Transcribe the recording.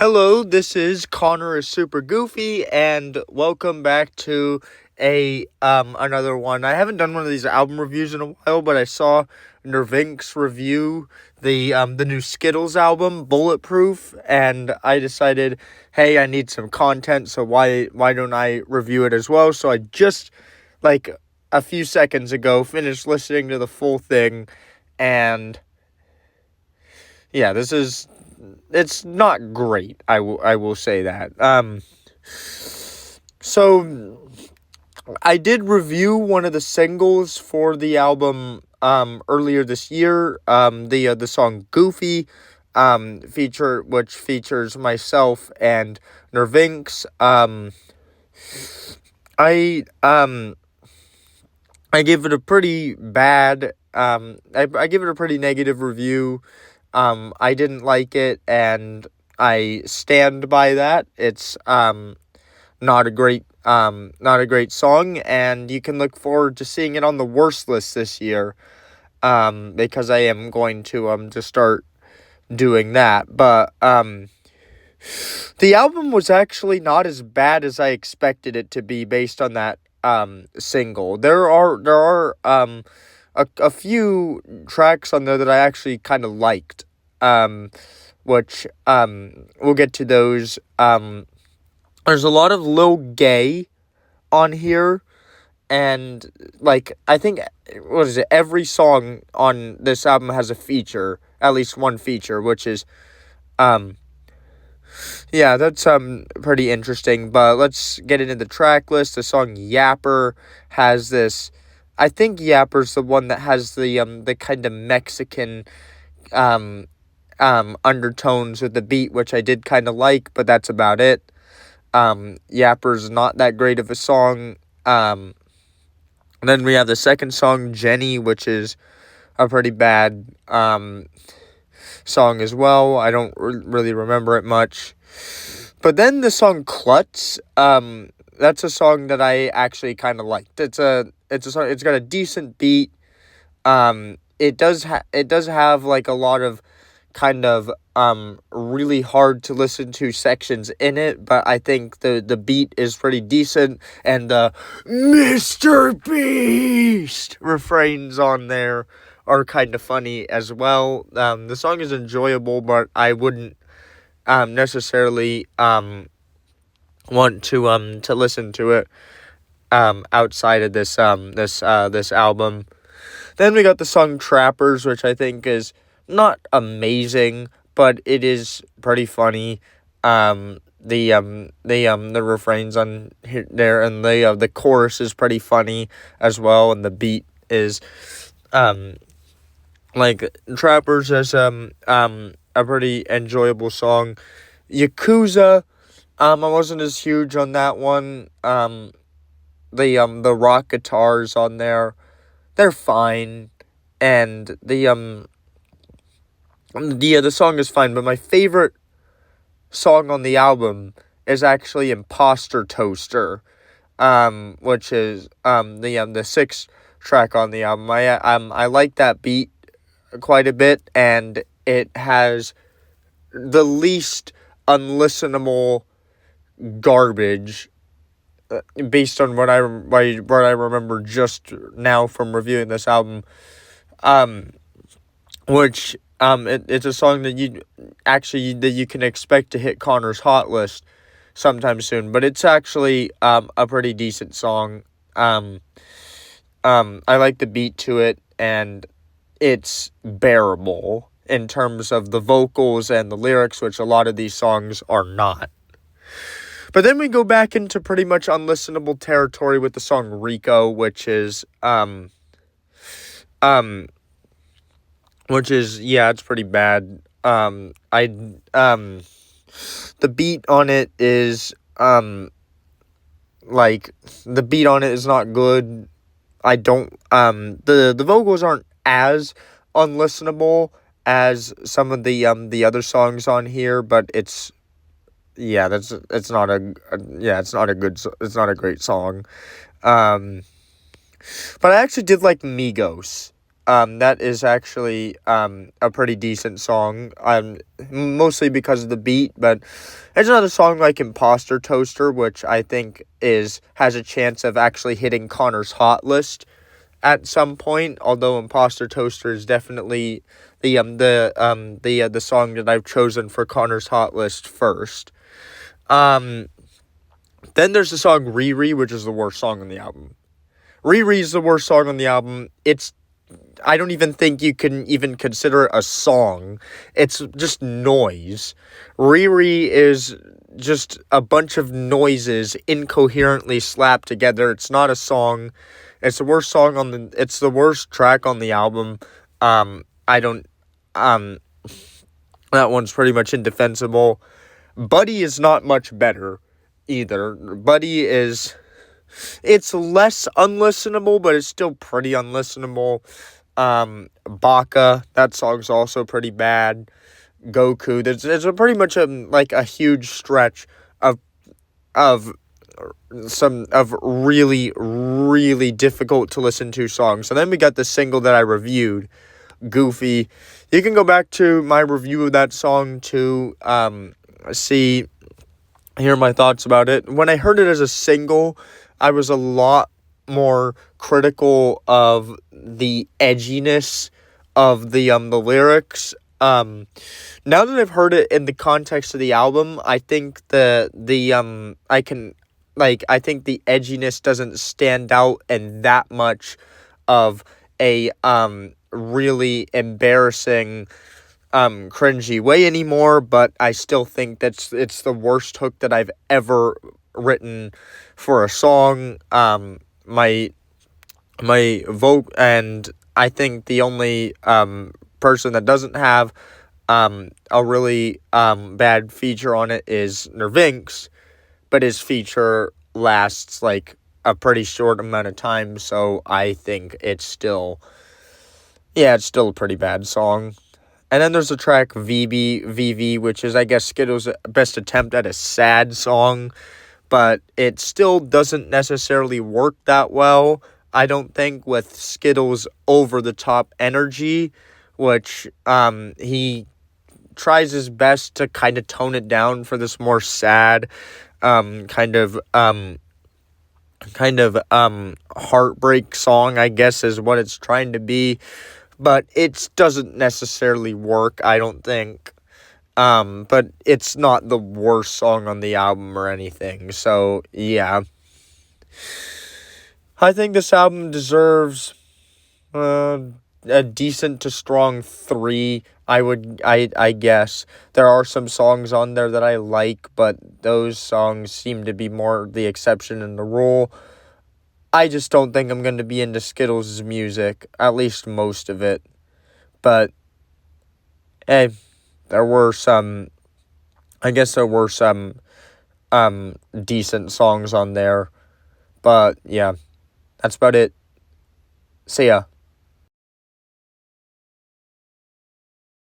Hello, this is Connor is Super Goofy, and welcome back to another one. I haven't done one of these album reviews in a while, but I saw Nervink's review the new Skittles album, Bulletproof, and I decided, hey, I need some content, so why don't I review it as well? So I just a few seconds ago finished listening to the full thing, and yeah, it's not great. I will say that. So I did review one of the singles for the album earlier this year. The song Goofy which features myself and Nervinks. I give it a pretty bad. I give it a pretty negative review. I didn't like it, and I stand by that. It's not a great song, and you can look forward to seeing it on the worst list this year. Because I am going to start doing that. But the album was actually not as bad as I expected it to be based on that single. There are a few tracks on there that I actually kind of liked, which we'll get to those. There's a lot of Lil Gay on here, and I think, what is it, every song on this album has a feature, at least one feature, which is yeah, that's pretty interesting. But let's get into the track list. The song Yapper has this. I think Yapper's the one that has the kind of Mexican undertones with the beat, which I did kind of like, but that's about it. Yapper's not that great of a song. Then we have the second song, Jenny, which is a pretty bad song as well. I don't really remember it much. But then the song Klutz, that's a song that I actually kind of liked. It's a song. It's got a decent beat. It does have like a lot of kind of really hard to listen to sections in it, but I think the beat is pretty decent, and the Mr. Beast refrains on there are kind of funny as well. The song is enjoyable, but I wouldn't necessarily want to listen to it outside of this album. Then we got the song Trappers, which I think is not amazing, but it is pretty funny. The refrains on here, there, and the chorus is pretty funny as well, and the beat is Trappers is a pretty enjoyable song. Yakuza, I wasn't as huge on that one. The rock guitars on there, they're fine, and the song is fine, but my favorite song on the album is actually Imposter Toaster, which is the sixth track on the album. I like that beat quite a bit, and it has the least unlistenable garbage based on what I remember just now from reviewing this album. Which it's a song that you can expect to hit Connor's hot list sometime soon, but it's actually a pretty decent song. I like the beat to it, and it's bearable in terms of the vocals and the lyrics, which a lot of these songs are not. But then we go back into pretty much unlistenable territory with the song Rico, which is it's pretty bad. The beat on it is the beat on it is not good. I don't the vocals aren't as unlistenable as some of the other songs on here, but it's not a great song. But I actually did like Migos that is actually a pretty decent song. Mostly because of the beat, but there's another song like Imposter Toaster, which I think has a chance of actually hitting Connor's hot list at some point. Although Imposter Toaster is definitely the song that I've chosen for Connor's hot list first. Then there's the song Riri, which is the worst song on the album. Riri is the worst song on the album. I don't even think you can even consider it a song. It's just noise. Riri is just a bunch of noises incoherently slapped together. It's not a song. It's the worst it's the worst track on the album. I don't, that one's pretty much indefensible. Buddy is not much better either. It's less unlistenable, but it's still pretty unlistenable. Baka, that song's also pretty bad. Goku, there's a pretty much a huge stretch of really, really difficult to listen to songs. And then we got the single that I reviewed, Goofy. You can go back to my review of that song to hear my thoughts about it. When I heard it as a single, I was a lot more critical of the edginess of the lyrics. Now that I've heard it in the context of the album, I think I think the edginess doesn't stand out in that much of a really embarrassing cringy way anymore, but I still think it's the worst hook that I've ever written for a song. My vote, and I think the only person that doesn't have a really bad feature on it is Nervinx, but his feature lasts like a pretty short amount of time, so I think it's still a pretty bad song. And then there's the track VV, which is, I guess, Skittles' best attempt at a sad song, but it still doesn't necessarily work that well, I don't think, with Skittles' over-the-top energy, which he tries his best to kind of tone it down for this more sad, kind of heartbreak song, I guess, is what it's trying to be. But it doesn't necessarily work, I don't think. But it's not the worst song on the album or anything. So, yeah. I think this album deserves a decent to strong 3. I guess. There are some songs on there that I like, but those songs seem to be more the exception than the rule. I just don't think I'm going to be into Skittles' music, at least most of it. But, hey, there were some decent songs on there. But, yeah, that's about it. See ya.